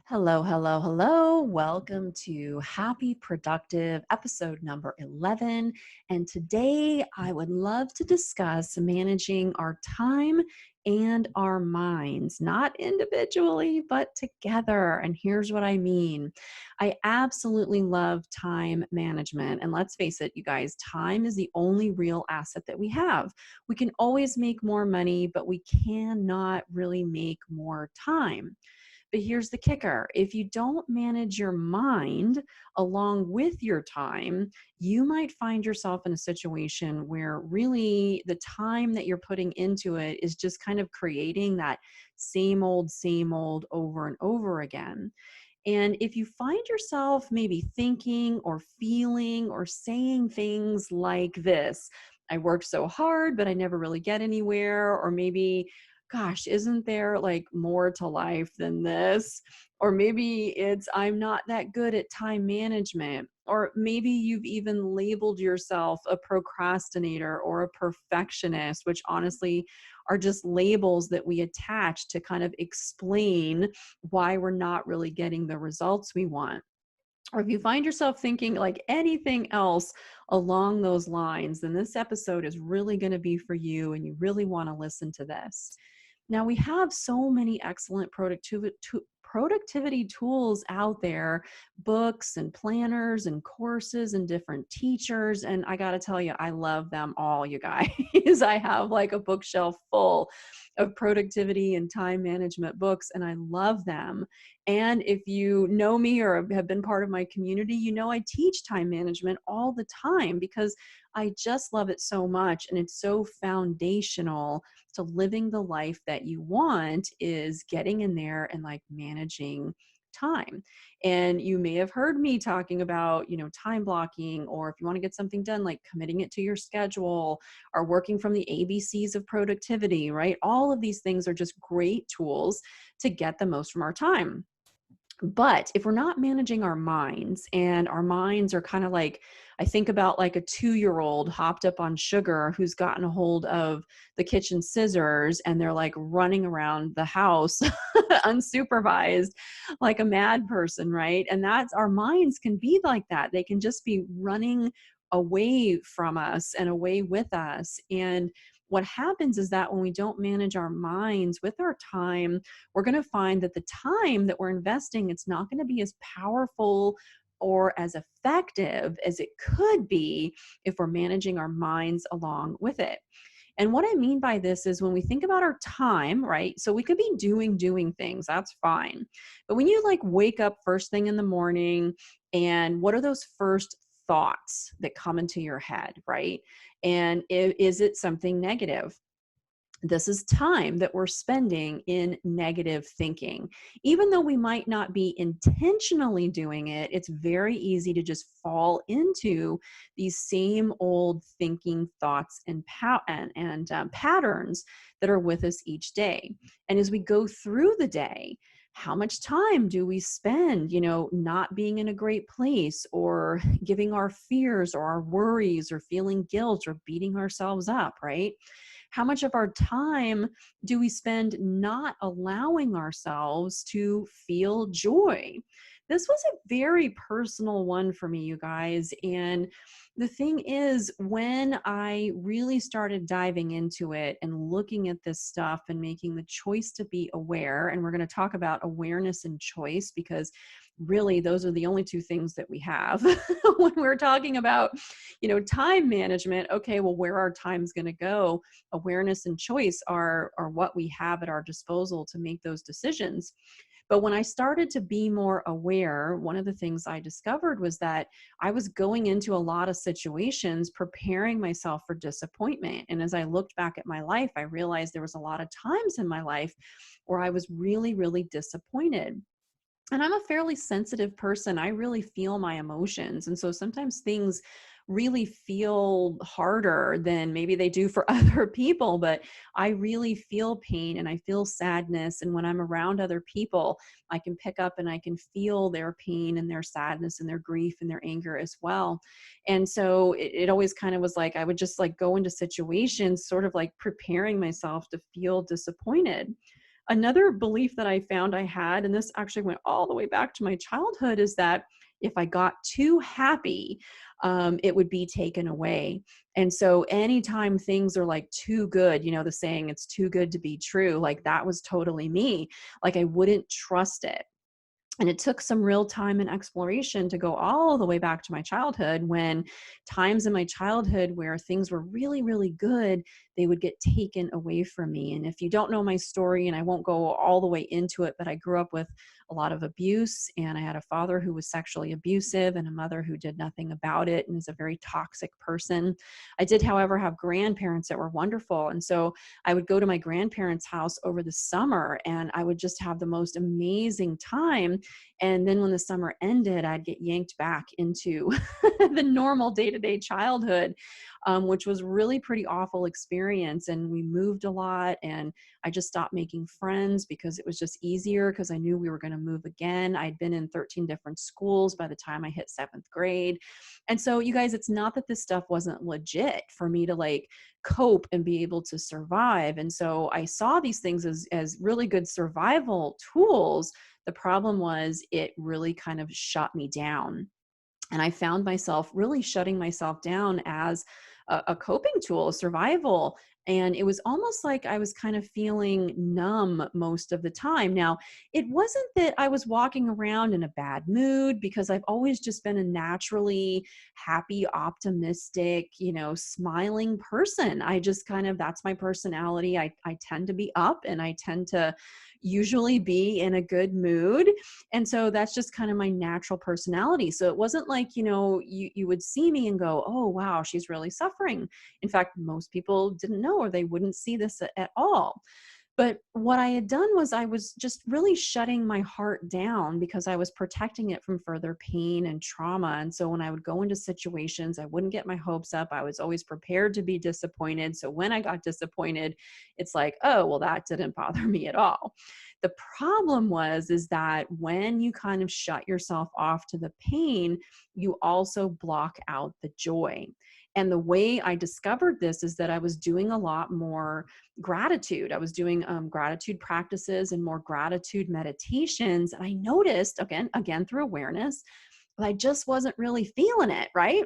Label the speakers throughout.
Speaker 1: Hello, hello, hello. Welcome to Happy Productive episode number 11. And today I would love to discuss managing our time and our minds, not individually, but together. And here's what I mean. I absolutely love time management. And let's face it, you guys, time is the only real asset that we have. We can always make more money, but we cannot really make more time. But here's the kicker. If you don't manage your mind along with your time, you might find yourself in a situation where really the time that you're putting into it is just kind of creating that same old over and over again. And if you find yourself maybe thinking or feeling or saying things like this, I worked so hard, but I never really get anywhere, or maybe, gosh, isn't there like more to life than this? Or maybe it's, I'm not that good at time management. Or maybe you've even labeled yourself a procrastinator or a perfectionist, which honestly are just labels that we attach to kind of explain why we're not really getting the results we want. Or if you find yourself thinking like anything else along those lines, then this episode is really going to be for you and you really want to listen to this. Now, we have so many excellent productivity tools out there, books and planners and courses and different teachers. And I got to tell you, I love them all, you guys. I have like a bookshelf full of productivity and time management books, and I love them. And if you know me or have been part of my community, you know I teach time management all the time because I just love it so much. And it's so foundational to living the life that you want, is getting in there and like managing time. And you may have heard me talking about, time blocking, or if you want to get something done, like committing it to your schedule or working from the ABCs of productivity, right? All of these things are just great tools to get the most from our time. But if we're not managing our minds, and our minds are kind of like, I think about like a 2-year-old hopped up on sugar who's gotten a hold of the kitchen scissors and they're like running around the house unsupervised, like a mad person, right? And that's, our minds can be like that. They can just be running away from us and away with us. And what happens is that when we don't manage our minds with our time, we're going to find that the time that we're investing, it's not going to be as powerful or as effective as it could be if we're managing our minds along with it. And what I mean by this is when we think about our time, right? So we could be doing things, that's fine. But when you like wake up first thing in the morning, and what are those first thoughts that come into your head, right? And is it something negative? This is time that we're spending in negative thinking. Even though we might not be intentionally doing it, it's very easy to just fall into these same old thinking thoughts and patterns that are with us each day. And as we go through the day, how much time do we spend, not being in a great place, or giving our fears or our worries or feeling guilt or beating ourselves up, right? How much of our time do we spend not allowing ourselves to feel joy? This was a very personal one for me, you guys. And the thing is, when I really started diving into it and looking at this stuff and making the choice to be aware, and we're going to talk about awareness and choice because really those are the only two things that we have when we're talking about, time management. Okay, well, where our time's going to go, awareness and choice are what we have at our disposal to make those decisions. But when I started to be more aware, one of the things I discovered was that I was going into a lot of situations preparing myself for disappointment. And as I looked back at my life, I realized there was a lot of times in my life where I was really, really disappointed. And I'm a fairly sensitive person. I really feel my emotions. And so sometimes things really feel harder than maybe they do for other people, but I really feel pain and I feel sadness. And when I'm around other people, I can pick up and I can feel their pain and their sadness and their grief and their anger as well. And so it always kind of was like, I would just like go into situations sort of like preparing myself to feel disappointed. Another belief that I found I had, and this actually went all the way back to my childhood, is that if I got too happy, it would be taken away. And so anytime things are like too good, the saying, it's too good to be true, like that was totally me. Like I wouldn't trust it. And it took some real time and exploration to go all the way back to my childhood, when times in my childhood where things were really, really good, they would get taken away from me. And if you don't know my story, and I won't go all the way into it, but I grew up with a lot of abuse, and I had a father who was sexually abusive and a mother who did nothing about it and is a very toxic person. I did, however, have grandparents that were wonderful. And so I would go to my grandparents' house over the summer, and I would just have the most amazing time. And then when the summer ended, I'd get yanked back into the normal day-to-day childhood, which was really pretty awful experience. And we moved a lot, and I just stopped making friends because it was just easier, because I knew we were going to move again. I'd been in 13 different schools by the time I hit 7th grade. And so you guys, it's not that this stuff wasn't legit for me to like cope and be able to survive. And so I saw these things as really good survival tools. The problem was it really kind of shut me down. And I found myself really shutting myself down as a coping tool, a survival. And it was almost like I was kind of feeling numb most of the time. Now, it wasn't that I was walking around in a bad mood, because I've always just been a naturally happy, optimistic, smiling person. I just kind of, that's my personality. I tend to be up, and I tend to usually be in a good mood. And so that's just kind of my natural personality. So it wasn't like, you would see me and go, oh, wow, she's really suffering. In fact, most people didn't know, or they wouldn't see this at all. But what I had done was I was just really shutting my heart down, because I was protecting it from further pain and trauma. And so when I would go into situations, I wouldn't get my hopes up. I was always prepared to be disappointed. So when I got disappointed, it's like, oh, well, that didn't bother me at all. The problem is that when you kind of shut yourself off to the pain, you also block out the joy. And the way I discovered this is that I was doing a lot more gratitude. I was doing gratitude practices and more gratitude meditations. And I noticed, again through awareness, that I just wasn't really feeling it, right?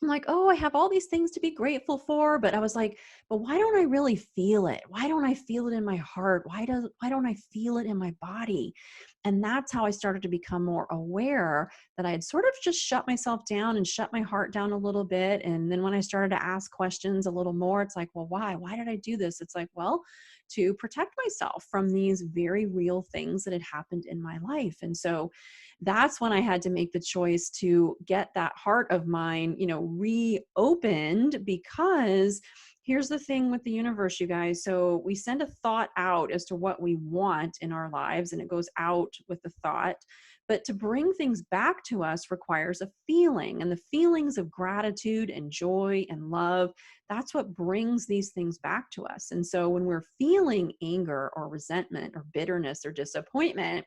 Speaker 1: I'm like, oh, I have all these things to be grateful for, but I was like, but why don't I really feel it? Why don't I feel it in my heart? Why don't I feel it in my body? And that's how I started to become more aware that I had sort of just shut myself down and shut my heart down a little bit. And then when I started to ask questions a little more, it's like, well, why? Why did I do this? It's like, well, to protect myself from these very real things that had happened in my life. And so that's when I had to make the choice to get that heart of mine, reopened, because here's the thing with the universe, you guys. So we send a thought out as to what we want in our lives, and it goes out with the thought. But to bring things back to us requires a feeling, and the feelings of gratitude and joy and love, that's what brings these things back to us. And so when we're feeling anger or resentment or bitterness or disappointment,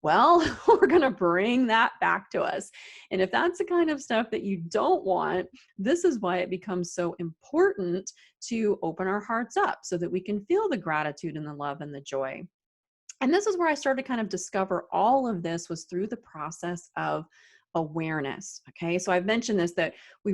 Speaker 1: well, we're going to bring that back to us. And if that's the kind of stuff that you don't want, this is why it becomes so important to open our hearts up so that we can feel the gratitude and the love and the joy. And this is where I started to kind of discover all of this was through the process of awareness. Okay. So I've mentioned this, that we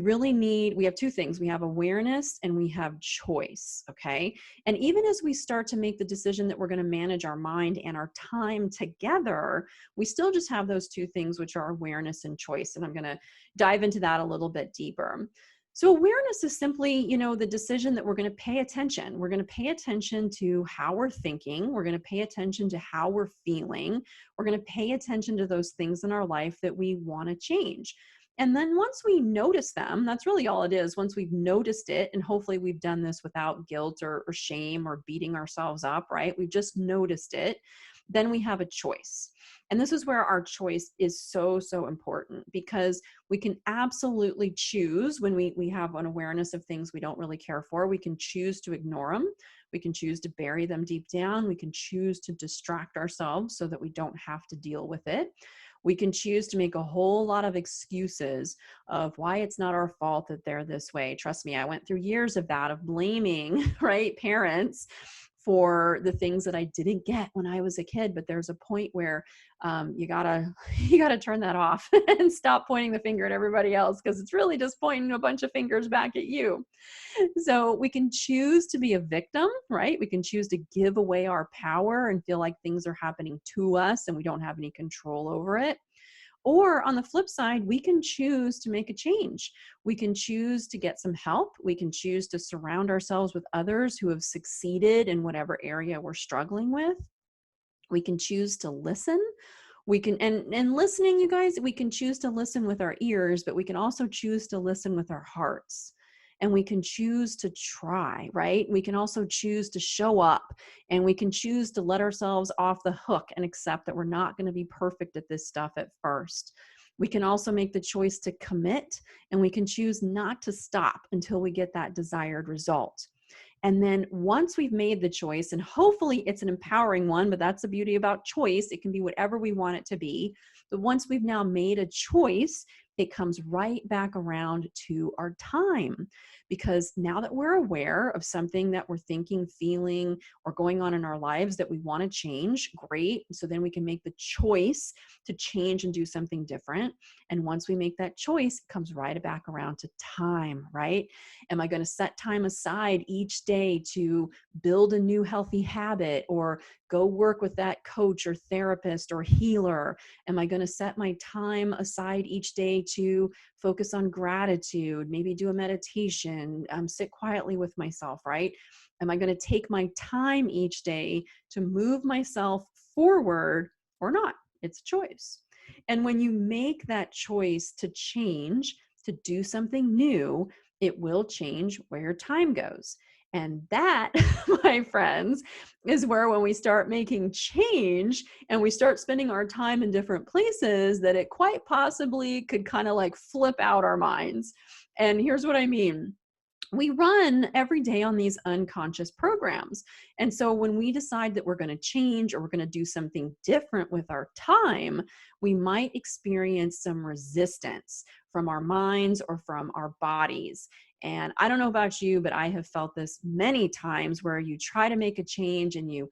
Speaker 1: have two things. We have awareness and we have choice. Okay. And even as we start to make the decision that we're going to manage our mind and our time together, we still just have those two things, which are awareness and choice. And I'm going to dive into that a little bit deeper. So awareness is simply, the decision that we're going to pay attention. We're going to pay attention to how we're thinking. We're going to pay attention to how we're feeling. We're going to pay attention to those things in our life that we want to change. And then once we notice them, that's really all it is. Once we've noticed it, and hopefully we've done this without guilt or shame or beating ourselves up, right? We've just noticed it. Then we have a choice. And this is where our choice is so, so important, because we can absolutely choose when we have an awareness of things we don't really care for. We can choose to ignore them. We can choose to bury them deep down. We can choose to distract ourselves so that we don't have to deal with it. We can choose to make a whole lot of excuses of why it's not our fault that they're this way. Trust me, I went through years of that, of blaming, right, parents for the things that I didn't get when I was a kid. But there's a point where you gotta you gotta turn that off and stop pointing the finger at everybody else, because it's really just pointing a bunch of fingers back at you. So we can choose to be a victim, right? We can choose to give away our power and feel like things are happening to us and we don't have any control over it. Or on the flip side, we can choose to make a change. We can choose to get some help. We can choose to surround ourselves with others who have succeeded in whatever area we're struggling with. We can choose to listen. We can, and listening, you guys, we can choose to listen with our ears, but we can also choose to listen with our hearts. And we can choose to try, right? We can also choose to show up, and we can choose to let ourselves off the hook and accept that we're not going to be perfect at this stuff at first. We can also make the choice to commit, and we can choose not to stop until we get that desired result. And then once we've made the choice, and hopefully it's an empowering one, but that's the beauty about choice. It can be whatever we want it to be. But once we've now made a choice, it comes right back around to our time. Because now that we're aware of something that we're thinking, feeling, or going on in our lives that we want to change, great. So then we can make the choice to change and do something different. And once we make that choice, it comes right back around to time, right? Am I going to set time aside each day to build a new healthy habit, or go work with that coach or therapist or healer? Am I going to set my time aside each day to focus on gratitude, maybe do a meditation, sit quietly with myself, right? Am I going to take my time each day to move myself forward or not? It's a choice. And when you make that choice to change, to do something new, it will change where your time goes. And that, my friends, is where when we start making change and we start spending our time in different places, that it quite possibly could kind of like flip out our minds. And here's what I mean. We run every day on these unconscious programs. And so when we decide that we're going to change or we're going to do something different with our time, we might experience some resistance from our minds or from our bodies. And I don't know about you, but I have felt this many times where you try to make a change and you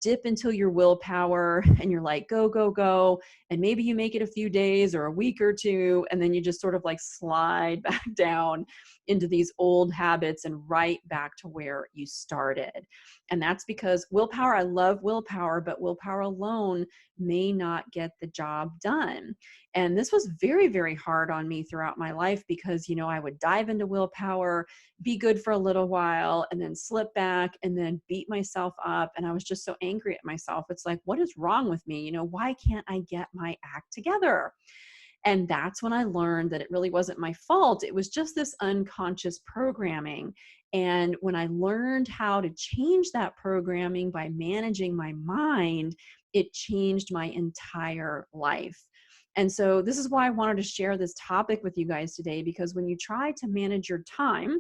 Speaker 1: dip into your willpower and you're like, go, go, go. And maybe you make it a few days or a week or two, and then you just sort of like slide back down into these old habits and right back to where you started. And that's because willpower, I love willpower, but willpower alone may not get the job done. And this was very, very hard on me throughout my life because, I would dive into willpower, be good for a little while, and then slip back and then beat myself up. And I was just so angry at myself. It's like, what is wrong with me? Why can't I get my act together? And that's when I learned that it really wasn't my fault. It was just this unconscious programming. And when I learned how to change that programming by managing my mind, it changed my entire life. And so this is why I wanted to share this topic with you guys today, because when you try to manage your time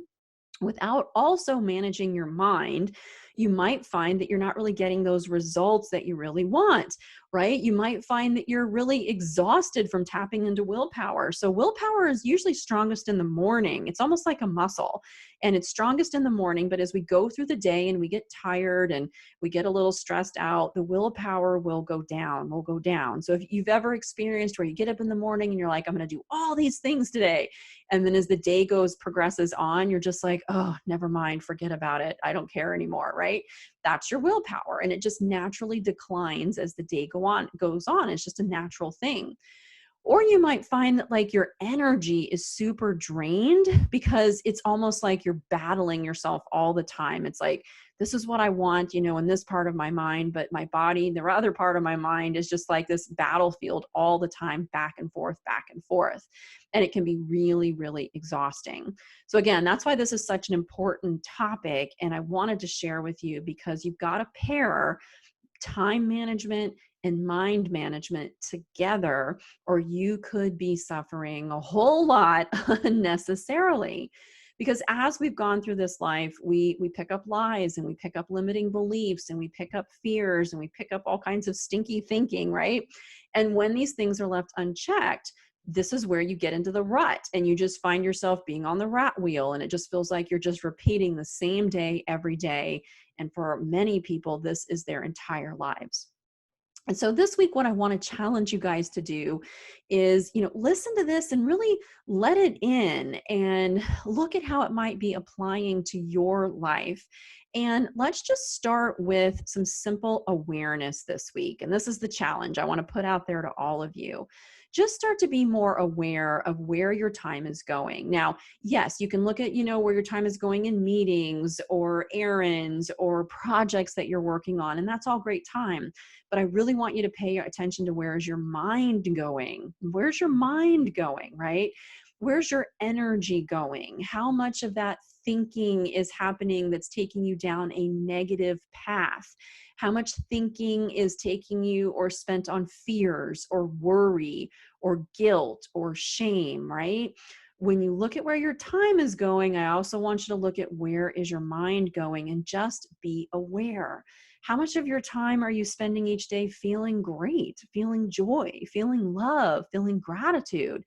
Speaker 1: without also managing your mind, you might find that you're not really getting those results that you really want, right? You might find that you're really exhausted from tapping into willpower. So willpower is usually strongest in the morning. It's almost like a muscle, and it's strongest in the morning. But as we go through the day and we get tired and we get a little stressed out, the willpower will go down. So if you've ever experienced where you get up in the morning and you're like, I'm going to do all these things today, and then as the day progresses on, you're just like, oh, never mind, forget about it. I don't care anymore, right? That's your willpower. And it just naturally declines as the day goes on. It's just a natural thing. Or you might find that like your energy is super drained because it's almost like you're battling yourself all the time. It's like, this is what I want, in this part of my mind, but my body, the other part of my mind is just like this battlefield all the time, back and forth, back and forth. And it can be really, really exhausting. So again, that's why this is such an important topic. And I wanted to share with you because you've got to pair time management and mind management together, or you could be suffering a whole lot unnecessarily. Because as we've gone through this life, we pick up lies and we pick up limiting beliefs and we pick up fears and we pick up all kinds of stinky thinking, right? And when these things are left unchecked, this is where you get into the rut and you just find yourself being on the rat wheel, and it just feels like you're just repeating the same day every day. And for many people, this is their entire lives. And so this week, what I want to challenge you guys to do is, listen to this and really let it in and look at how it might be applying to your life. And let's just start with some simple awareness this week. And this is the challenge I want to put out there to all of you. Just start to be more aware of where your time is going. Now, yes, you can look at, where your time is going in meetings or errands or projects that you're working on, and that's all great time. But I really want you to pay attention to where is your mind going? Where's your mind going, right? Where's your energy going? How much of that thinking is happening that's taking you down a negative path? How much thinking is taking you or spent on fears or worry or guilt or shame, right? When you look at where your time is going, I also want you to look at where is your mind going and just be aware. How much of your time are you spending each day feeling great, feeling joy, feeling love, feeling gratitude?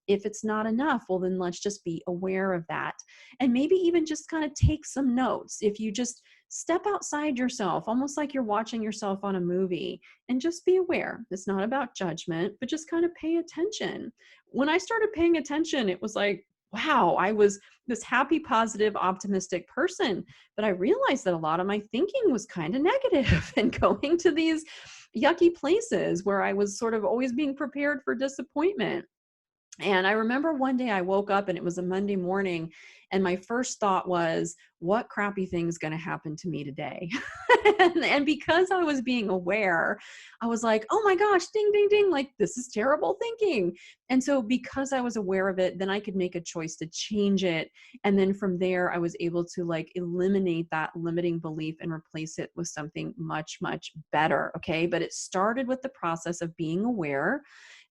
Speaker 1: If it's not enough, well, then let's just be aware of that. And maybe even just kind of take some notes. If you just step outside yourself, almost like you're watching yourself on a movie, and just be aware. It's not about judgment, but just kind of pay attention. When I started paying attention, it was like, wow, I was this happy, positive, optimistic person. But I realized that a lot of my thinking was kind of negative and going to these yucky places where I was sort of always being prepared for disappointment. And I remember one day I woke up and it was a Monday morning, and my first thought was, what crappy thing's going to happen to me today? and because I was being aware, I was like, oh my gosh, ding, ding, ding, like this is terrible thinking. And so because I was aware of it, then I could make a choice to change it. And then from there, I was able to like eliminate that limiting belief and replace it with something much, much better. Okay. But it started with the process of being aware,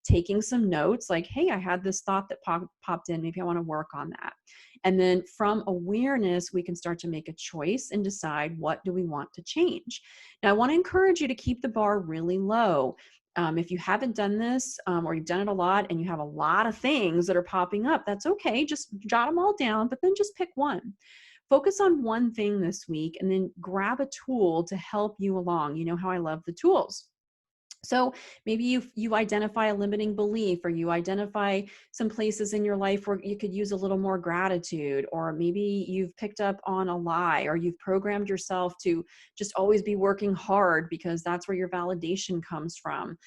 Speaker 1: taking some notes like, hey, I had this thought that popped in. Maybe I want to work on that. And then from awareness, we can start to make a choice and decide what do we want to change. Now, I want to encourage you to keep the bar really low. If you haven't done this or you've done it a lot and you have a lot of things that are popping up, that's okay. Just jot them all down, but then just pick one. Focus on one thing this week and then grab a tool to help you along. You know how I love the tools. So maybe you identify a limiting belief, or you identify some places in your life where you could use a little more gratitude, or maybe you've picked up on a lie, or you've programmed yourself to just always be working hard because that's where your validation comes from.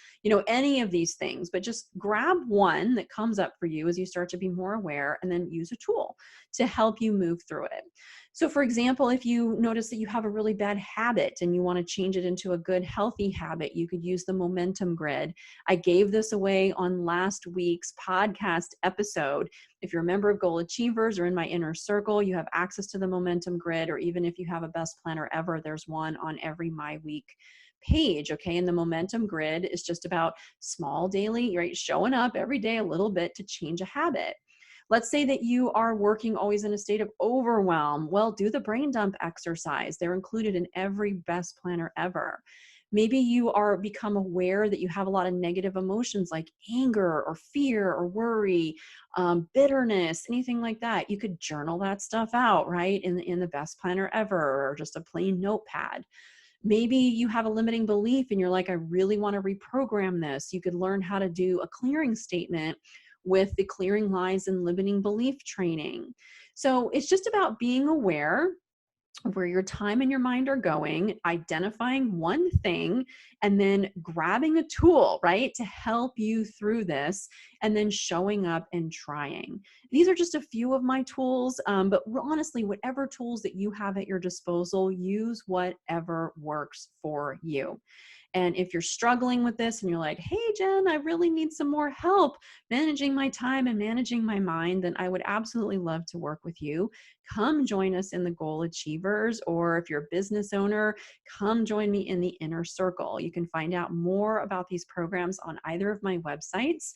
Speaker 1: Any of these things, but just grab one that comes up for you as you start to be more aware, and then use a tool to help you move through it. So for example, if you notice that you have a really bad habit and you want to change it into a good, healthy habit, you could use the momentum grid. I gave this away on last week's podcast episode. If you're a member of Goal Achievers or in my inner circle, you have access to the momentum grid, or even if you have a best planner ever, there's one on every My Week page. Okay. And the momentum grid is just about small daily, right? Showing up every day a little bit to change a habit. Let's say that you are working always in a state of overwhelm. Well, do the brain dump exercise. They're included in every best planner ever. Maybe you are become aware that you have a lot of negative emotions like anger or fear or worry, bitterness, anything like that. You could journal that stuff out, right? In the best planner ever, or just a plain notepad. Maybe you have a limiting belief and you're like, I really want to reprogram this. You could learn how to do a clearing statement with the clearing lies and limiting belief training. So it's just about being aware of where your time and your mind are going, identifying one thing, and then grabbing a tool, right, to help you through this, and then showing up and trying. These are just a few of my tools, but honestly, whatever tools that you have at your disposal, use whatever works for you. And if you're struggling with this and you're like, hey, Jen, I really need some more help managing my time and managing my mind, then I would absolutely love to work with you. Come join us in the Goal Achievers, or if you're a business owner, come join me in the Inner Circle. You can find out more about these programs on either of my websites,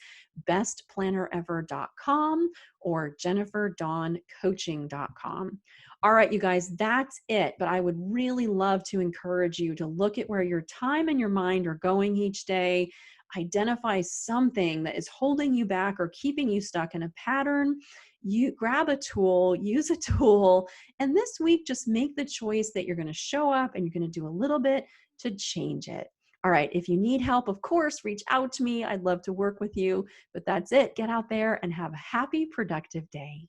Speaker 1: bestplannerever.com or jenniferdawncoaching.com. All right, you guys, that's it. But I would really love to encourage you to look at where your time and your mind are going each day. Identify something that is holding you back or keeping you stuck in a pattern, You grab a tool, use a tool, and this week just make the choice that you're going to show up and you're going to do a little bit to change it. All right, if you need help, of course, reach out to me. I'd love to work with you, but that's it. Get out there and have a happy, productive day.